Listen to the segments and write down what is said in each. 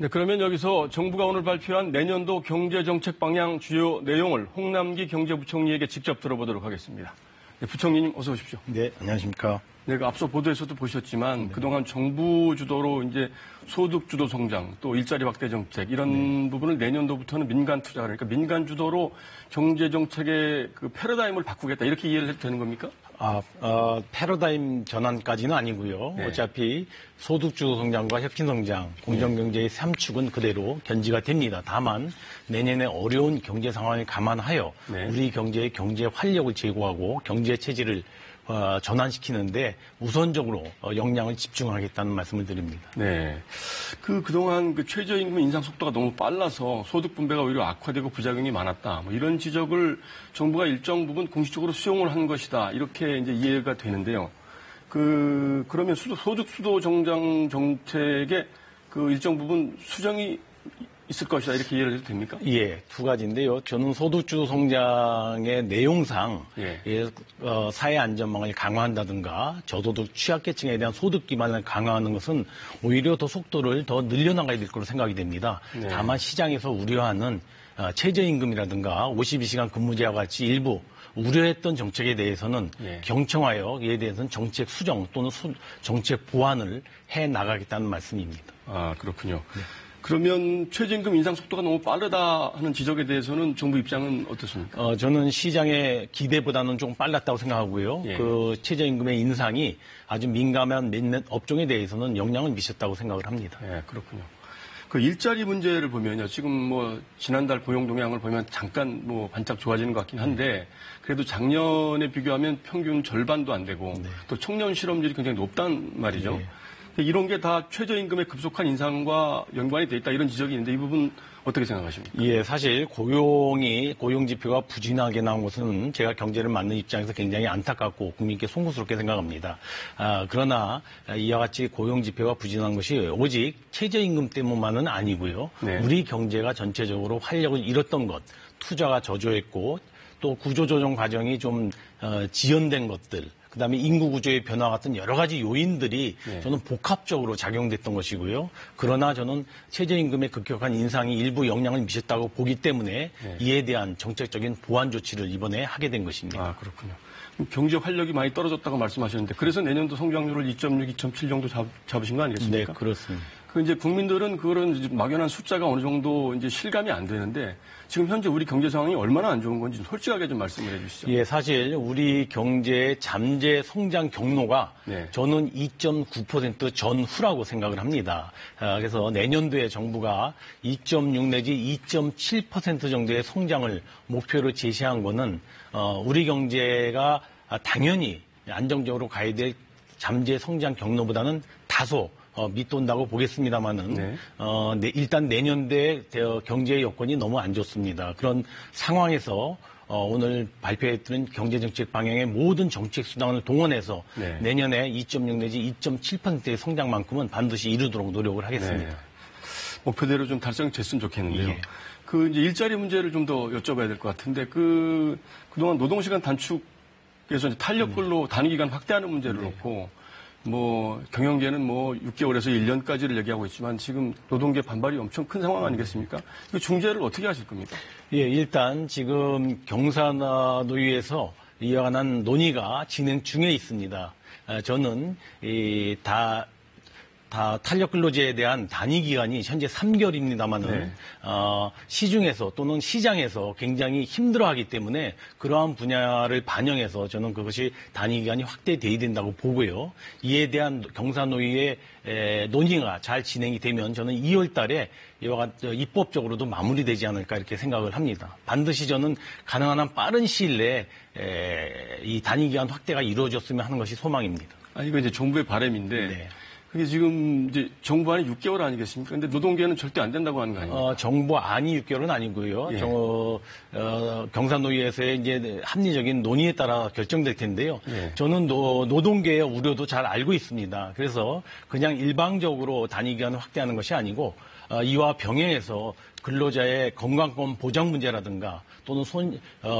네, 그러면 여기서 정부가 오늘 발표한 내년도 경제정책 방향 주요 내용을 홍남기 경제부총리에게 직접 들어보도록 하겠습니다. 네, 부총리님 어서 오십시오. 네, 안녕하십니까. 네, 앞서 보도에서도 보셨지만 그동안 정부 주도로 이제 소득 주도 성장 또 일자리 확대 정책 이런 부분을 내년도부터는 민간 투자 그러니까 민간 주도로 경제 정책의 그 패러다임을 바꾸겠다 이렇게 이해를 해도 되는 겁니까? 패러다임 전환까지는 아니고요. 네. 어차피 소득주도 성장과 혁신성장, 공정경제의 3축은 그대로 견지가 됩니다. 다만 내년에 어려운 경제 상황을 감안하여 네. 우리 경제의 경제 활력을 제고하고 경제 체질을 전환시키는데 우선적으로 역량을 집중하겠다는 말씀을 드립니다. 네. 그동안 최저임금 인상 속도가 너무 빨라서 소득 분배가 오히려 악화되고 부작용이 많았다. 뭐 이런 지적을 정부가 일정 부분 공식적으로 수용을 한 것이다. 이렇게 이제 이해가 되는데요. 그러면 소득 수도 정장 정책에 일정 부분 수정이 있을 것이다. 이렇게 이해를 해도 됩니까? 예, 두 가지인데요. 저는 소득주도 성장의 내용상 사회 안전망을 강화한다든가 저소득 취약계층에 대한 소득 기반을 강화하는 것은 오히려 더 속도를 더 늘려나가야 될 거로 생각이 됩니다. 네. 다만 시장에서 우려하는 최저임금이라든가 52시간 근무제와 같이 일부 우려했던 정책에 대해서는 경청하여 이에 대해서는 정책 수정 또는 정책 보완을 해 나가겠다는 말씀입니다. 아, 그렇군요. 네. 그러면 최저임금 인상 속도가 너무 빠르다 하는 지적에 대해서는 정부 입장은 어떻습니까? 저는 시장의 기대보다는 좀 빨랐다고 생각하고요. 그 최저임금의 인상이 아주 민감한 몇몇 업종에 대해서는 영향을 미쳤다고 생각을 합니다. 네, 그렇군요. 일자리 문제를 보면요. 지금 지난달 고용 동향을 보면 잠깐 반짝 좋아지는 것 같긴 한데 그래도 작년에 비교하면 평균 절반도 안 되고 또 청년 실업률이 굉장히 높단 말이죠. 네. 이런 게 다 최저임금의 급속한 인상과 연관이 돼 있다 이런 지적이 있는데 이 부분 어떻게 생각하십니까? 예, 사실 고용 지표가 부진하게 나온 것은 제가 경제를 맡는 입장에서 굉장히 안타깝고 국민께 송구스럽게 생각합니다. 그러나 이와 같이 고용 지표가 부진한 것이 오직 최저임금 때문만은 아니고요. 네. 우리 경제가 전체적으로 활력을 잃었던 것, 투자가 저조했고 또 구조조정 과정이 좀 지연된 것들, 그다음에 인구 구조의 변화 같은 여러 가지 요인들이 저는 복합적으로 작용됐던 것이고요. 그러나 저는 최저임금의 급격한 인상이 일부 영향을 미쳤다고 보기 때문에 이에 대한 정책적인 보완 조치를 이번에 하게 된 것입니다. 아, 그렇군요. 경제 활력이 많이 떨어졌다고 말씀하셨는데 그래서 내년도 성장률을 2.6, 2.7 정도 잡으신 거 아니겠습니까? 네, 그렇습니다. 이제 국민들은 그런 이제 막연한 숫자가 어느 정도 이제 실감이 안 되는데 지금 현재 우리 경제 상황이 얼마나 안 좋은 건지 좀 솔직하게 좀 말씀을 해주시죠. 예, 사실 우리 경제의 잠재 성장 경로가 저는 2.9% 전후라고 생각을 합니다. 그래서 내년도에 정부가 2.6 내지 2.7% 정도의 성장을 목표로 제시한 거는 우리 경제가 당연히 안정적으로 가야 될 잠재 성장 경로보다는 다소 밑돈다고 보겠습니다만은 일단 내년도에 경제 여건이 너무 안 좋습니다. 그런 상황에서 오늘 발표했던 경제정책 방향의 모든 정책 수단을 동원해서 내년에 2.6 내지 2.7%의 성장만큼은 반드시 이루도록 노력을 하겠습니다. 목표대로 좀 달성됐으면 좋겠는데요. 이제 일자리 문제를 좀 더 여쭤봐야 될 것 같은데 그동안 노동시간 단축에서 이제 탄력근로 단위기간 확대하는 문제를 놓고 경영계는 6개월에서 1년까지를 얘기하고 있지만 지금 노동계 반발이 엄청 큰 상황 아니겠습니까? 이 중재를 어떻게 하실 겁니까? 예, 일단 지금 경사노위에서 이와 관한 논의가 진행 중에 있습니다. 저는 다 탄력근로제에 대한 단위 기간이 현재 3개월입니다만은 시중에서 또는 시장에서 굉장히 힘들어하기 때문에 그러한 분야를 반영해서 저는 그것이 단위 기간이 확대돼야 된다고 보고요. 이에 대한 경사노위의 논의가 잘 진행이 되면 저는 2월 달에 이와 같이 입법적으로도 마무리되지 않을까 이렇게 생각을 합니다. 반드시 저는 가능한 한 빠른 시일 내에 이 단위 기간 확대가 이루어졌으면 하는 것이 소망입니다. 이거 이제 정부의 바람인데 그게 지금 이제 정부안이 6개월 아니겠습니까? 근데 노동계는 절대 안 된다고 하는 거 아니에요? 정부안이 6개월은 아니고요. 경사노위에서의 이제 합리적인 논의에 따라 결정될 텐데요. 저는 노동계의 우려도 잘 알고 있습니다. 그래서 그냥 일방적으로 단위 기간을 확대하는 것이 아니고 이와 병행해서 근로자의 건강권 보장 문제라든가 또는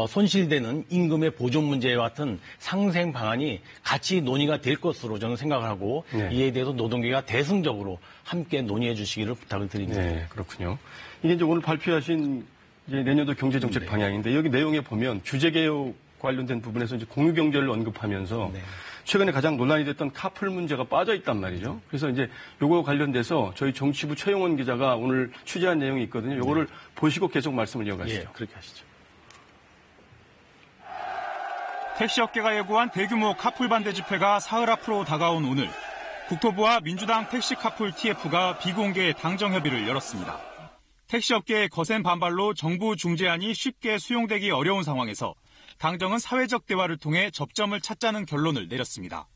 손실되는 임금의 보존 문제와 같은 상생 방안이 같이 논의가 될 것으로 저는 생각을 하고 네. 이에 대해서 노동계가 대승적으로 함께 논의해 주시기를 부탁을 드립니다. 네, 그렇군요. 이게 이제 오늘 발표하신 이제 내년도 경제정책 네. 방향인데 여기 내용에 보면 규제개혁 관련된 부분에서 이제 공유경제를 언급하면서 네. 최근에 가장 논란이 됐던 카풀 문제가 빠져 있단 말이죠. 그래서 이제 요거 관련돼서 저희 정치부 최용원 기자가 오늘 취재한 내용이 있거든요. 요거를 네. 보시고 계속 말씀을 이어가시죠. 예, 그렇게 하시죠. 택시업계가 예고한 대규모 카풀 반대 집회가 사흘 앞으로 다가온 오늘 국토부와 민주당 택시 카풀 TF가 비공개 당정 협의를 열었습니다. 택시업계의 거센 반발로 정부 중재안이 쉽게 수용되기 어려운 상황에서 당정은 사회적 대화를 통해 접점을 찾자는 결론을 내렸습니다.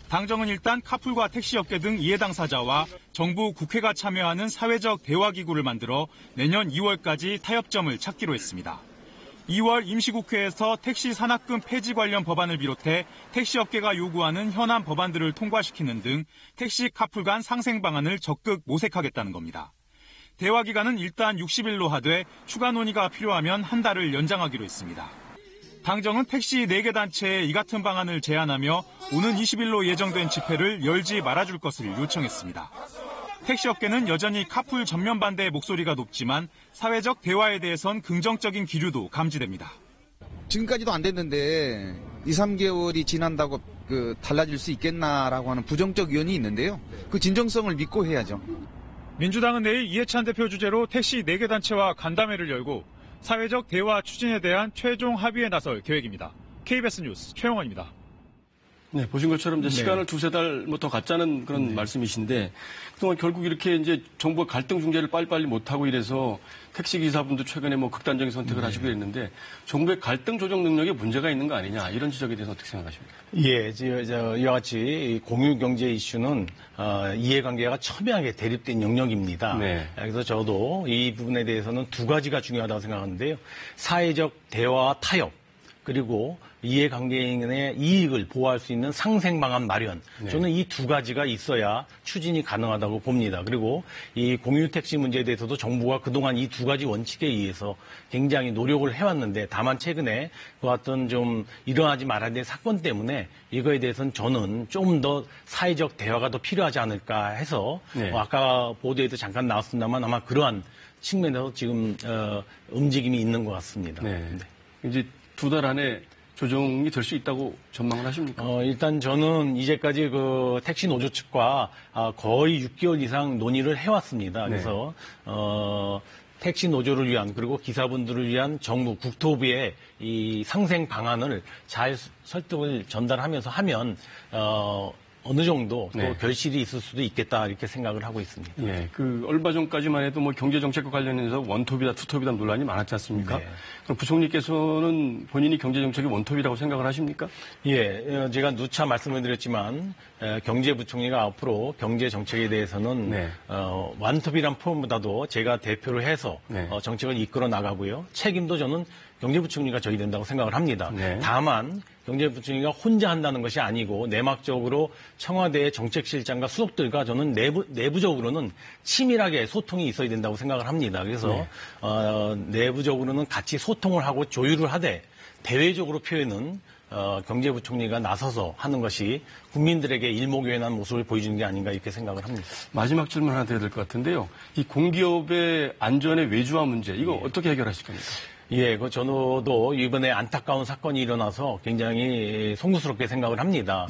당정은 일단 카풀과 택시업계 등 이해 당사자와 정부, 국회가 참여하는 사회적 대화기구를 만들어 내년 2월까지 타협점을 찾기로 했습니다. 2월 임시국회에서 택시 산학금 폐지 관련 법안을 비롯해 택시업계가 요구하는 현안 법안들을 통과시키는 등 택시 카풀 간 상생 방안을 적극 모색하겠다는 겁니다. 대화 기간은 일단 60일로 하되 추가 논의가 필요하면 한 달을 연장하기로 했습니다. 당정은 택시 4개 단체에 이 같은 방안을 제안하며 오는 20일로 예정된 집회를 열지 말아줄 것을 요청했습니다. 택시업계는 여전히 카풀 전면 반대의 목소리가 높지만 사회적 대화에 대해선 긍정적인 기류도 감지됩니다. 지금까지도 안 됐는데 2, 3개월이 지난다고 달라질 수 있겠나라고 하는 부정적 의견이 있는데요. 그 진정성을 믿고 해야죠. 민주당은 내일 이해찬 대표 주재로 택시 4개 단체와 간담회를 열고 사회적 대화 추진에 대한 최종 합의에 나설 계획입니다. KBS 뉴스 최영원입니다. 네, 보신 것처럼 이제 네. 시간을 2-3달 더 갖자는 그런 네. 말씀이신데 그동안 결국 이렇게 이제 정부가 갈등 중재를 빨리빨리 못하고 이래서 택시 기사분도 최근에 뭐 극단적인 선택을 하시고 했는데 정부의 갈등 조정 능력에 문제가 있는 거 아니냐 이런 지적에 대해서 어떻게 생각하십니까? 예, 이와 같이 공유 경제 이슈는 이해관계가 첨예하게 대립된 영역입니다. 네. 그래서 저도 이 부분에 대해서는 두 가지가 중요하다고 생각하는데요. 사회적 대화와 타협 그리고 이해관계인의 이익을 보호할 수 있는 상생 방안 마련. 네. 저는 이 두 가지가 있어야 추진이 가능하다고 봅니다. 그리고 이 공유 택시 문제에 대해서도 정부가 그동안 이 두 가지 원칙에 의해서 굉장히 노력을 해왔는데 다만 최근에 그 어떤 좀 일어나지 말아야 될 사건 때문에 이거에 대해서는 저는 좀 더 사회적 대화가 더 필요하지 않을까 해서 네. 아까 보도에도 잠깐 나왔습니다만 아마 그러한 측면에서 지금 움직임이 있는 것 같습니다. 네. 네. 이제 2달 안에 조정이 될 수 있다고 전망을 하십니까? 일단 저는 이제까지 그 택시 노조 측과 거의 6개월 이상 논의를 해왔습니다. 그래서 택시 노조를 위한 그리고 기사분들을 위한 정부 국토부의 이 상생 방안을 잘 설득을 전달하면서 하면 어느 정도 또 결실이 있을 수도 있겠다 이렇게 생각을 하고 있습니다. 예, 얼마 전까지만 해도 뭐 경제 정책과 관련해서 원톱이다 투톱이다 논란이 많았지 않습니까? 네. 그럼 부총리께서는 본인이 경제 정책이 원톱이라고 생각을 하십니까? 예, 제가 누차 말씀을 드렸지만 경제부총리가 앞으로 경제 정책에 대해서는 원톱이란 포럼보다도 제가 대표를 해서 정책을 이끌어 나가고요. 책임도 저는 경제부총리가 져야 된다고 생각을 합니다. 다만 경제부총리가 혼자 한다는 것이 아니고 내막적으로 청와대의 정책실장과 수석들과 저는 내부적으로는 치밀하게 소통이 있어야 된다고 생각을 합니다. 그래서 내부적으로는 같이 소통을 하고 조율을 하되 대외적으로 표현은 경제부총리가 나서서 하는 것이 국민들에게 일목요연한 모습을 보여주는 게 아닌가 이렇게 생각을 합니다. 마지막 질문 하나 드려야 될 것 같은데요. 이 공기업의 안전의 외주화 문제 이거 어떻게 해결하실 겁니까? 예, 저도 이번에 안타까운 사건이 일어나서 굉장히 송구스럽게 생각을 합니다.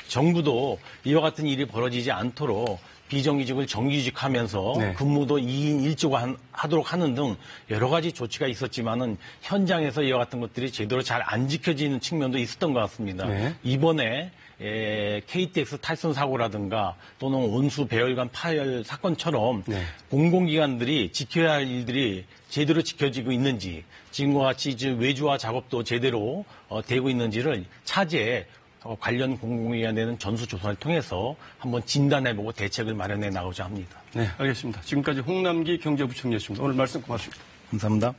정부도 이와 같은 일이 벌어지지 않도록 비정규직을 정규직하면서 근무도 2인 1조가 하도록 하는 등 여러 가지 조치가 있었지만은 현장에서 이와 같은 것들이 제대로 잘 안 지켜지는 측면도 있었던 것 같습니다. 이번에 KTX 탈선 사고라든가 또는 온수 배열관 파열 사건처럼 공공기관들이 지켜야 할 일들이 제대로 지켜지고 있는지 지금과 같이 외주화 작업도 제대로 되고 있는지를 차제에 관련 공공기관에는 전수조사를 통해서 한번 진단해보고 대책을 마련해 나오자 합니다. 네, 알겠습니다. 지금까지 홍남기 경제부총리였습니다. 오늘 말씀 고맙습니다. 감사합니다.